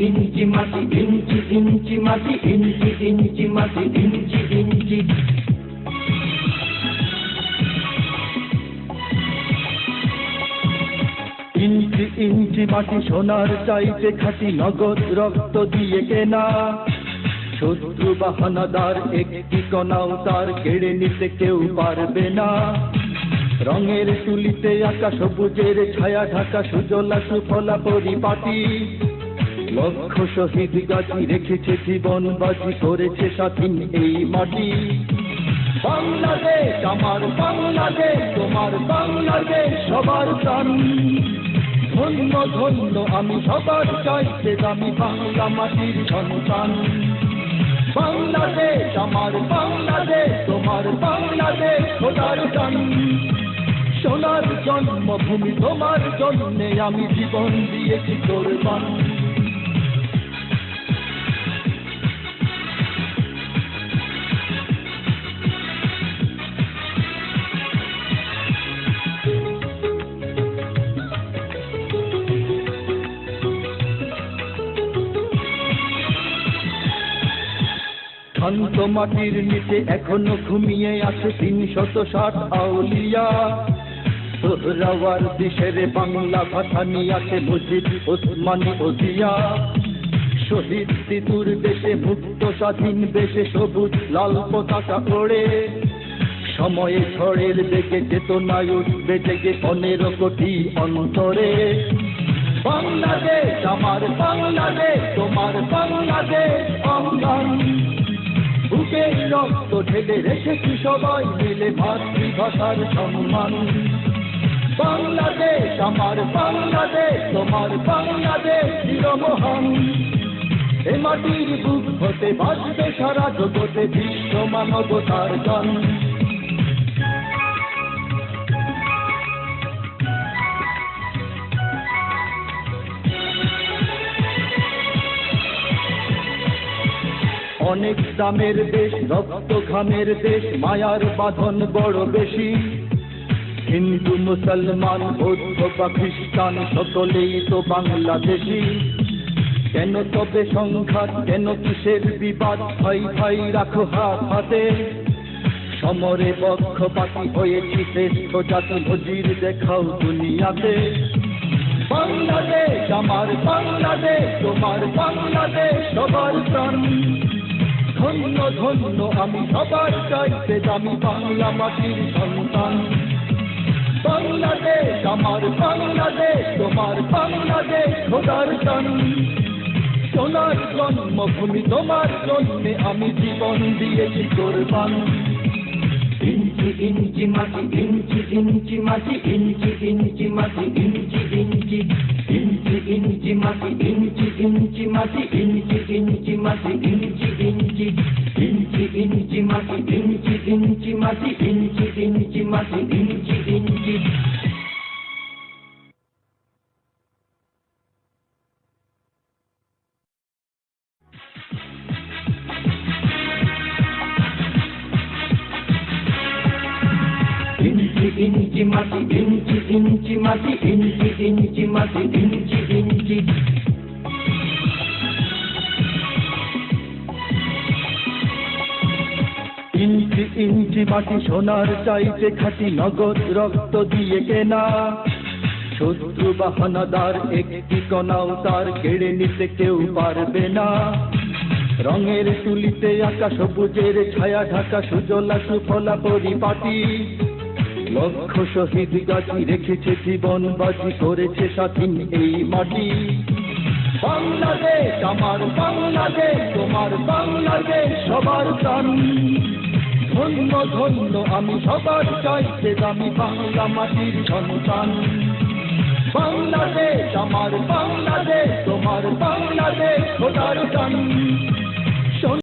ইঞ্চি মাটি ইঞ্চি ইঞ্চি মাটি ইঞ্চি ইঞ্চি মাটি ইঞ্চি ইঞ্চি ইঞ্চি ইঞ্চি মাটি সোনার চাইতে খাঁটি নগদ রক্ত দিয়ে কেনা শত্রু বাহানাদার একটি কণাও তার কেড়ে নিতে কেউ পারবে না রঙের তুলিতে আঁকা সবুজের ছায়া ঢাকা সুজলা সুফলা পরিপাটি লক্ষ শহীদ গাছি রেখেছে জীবন বাজি করেছে স্বাধীন এই মাটি বাংলাদেশ আমার বাংলাদেশ তোমার বাংলাদেশ সবার প্রাণ ধন্য ধন্য আমি সবার চাইতে দামি বাংলা মাটির সন্তান বাংলাদেশ আমার বাংলাদেশ তোমার বাংলাদেশ খোদার গান সোনার জন্মভূমি তোমার জন্যে আমি জীবন দিয়েছি কোরবান শান্ত মাটির নিচে এখনো ঘুমিয়ে আছে ৩৬০ আউলিয়া সোহরাওয়ার দেশের বাংলা ভাষা নিয়ে আছে মুজিব ওসমানী ওজিয়া শহীদ তিতুর দেশে মুক্ত স্বাধীন দেশে সবুজ লাল পতাকা ওড়ে সময়ে ঝড়ের বেগে চেতনায় উঠবে জেগে ১৫ কোটি অন্তরে বাংলাদেশ আমার বাংলাদেশ তোমার বাংলাদেশ অঙ্গন বুকের রক্ত ঢেলে রেখেছি সবাই মিলে মাতৃভাষার সম্মান বাংলাদেশ আমার বাংলাদেশ তোমার বাংলাদেশ চিরমহান এ মাটির বুক হতে বাজবে সারা জগতে বিশ্ব মানবতার গান অনেক দামের দেশ রক্ত ঘামের দেশ মায়ার বাঁধন বড় বেশি হিন্দু মুসলমান বৌদ্ধ বা খ্রিস্টান সকলেই তো বাংলাদেশি কেন তবে সংঘাত কেন কিসের বিবাদ ভাই ভাই রাখো হাত হাতে সমরে পক্ষপাতী হয়েছি শ্রেষ্ঠ জাতি নজির দেখাও দুনিয়াতে বাংলাদেশ আমার বাংলাদেশ তোমার বাংলাদেশ সবার প্রাণ ধন্য ধন্য আমি সবার চাইতে দামি বাংলা মাটির সন্তান বাংলাদেশ আমার বাংলাদেশ তোমার বাংলাদেশ খোদার গান সোনার জন্মভূমি তোমার জন্যে আমি জীবন দিয়েছি কোরবান ইঞ্চি ইঞ্চি মাটি ইঞ্চি ইঞ্চি মাটি ইঞ্চি ইঞ্চি মাটি ইঞ্চি ইঞ্চি ইঞ্চি ইঞ্চি মাটি ইঞ্চি ইঞ্চি মাটি ইঞ্চি ইঞ্চি মাটি ইঞ্চি ইঞ্চি ইঞ্চি ইঞ্চি মাটি ইঞ্চি ইঞ্চি মাটি ইঞ্চি ইঞ্চি মাটি ইঞ্চি ইঞ্চি ইঞ্চি মাটি ইঞ্চি ইঞ্চি মাটি ইঞ্চি ইঞ্চি মাটি ইঞ্চি ইঞ্চি ইঞ্চি ইঞ্চি মাটি সোনার চাইতে খাঁটি নগদ রক্ত দিয়ে কেনা শত্রু বাহানাদার একটি কণাও তার কেড়ে নিতে কেউ পারবে না রঙের তুলিতে আঁকা সবুজের ছায়া ঢাকা সুজলা সুফলা পরিপাটি লক্ষ শহীদ গাছি রেখেছে জীবন বাজি করেছে স্বাধীন এই মাটি বাংলাদেশ আমার বাংলাদেশ তোমার বাংলাদেশ সবার প্রাণ ধন্য ধন্য আমি সবার চাইতে দামি বাংলা মাটির সন্তান বাংলাদেশ আমার বাংলাদেশ তোমার বাংলাদেশ খোদার গান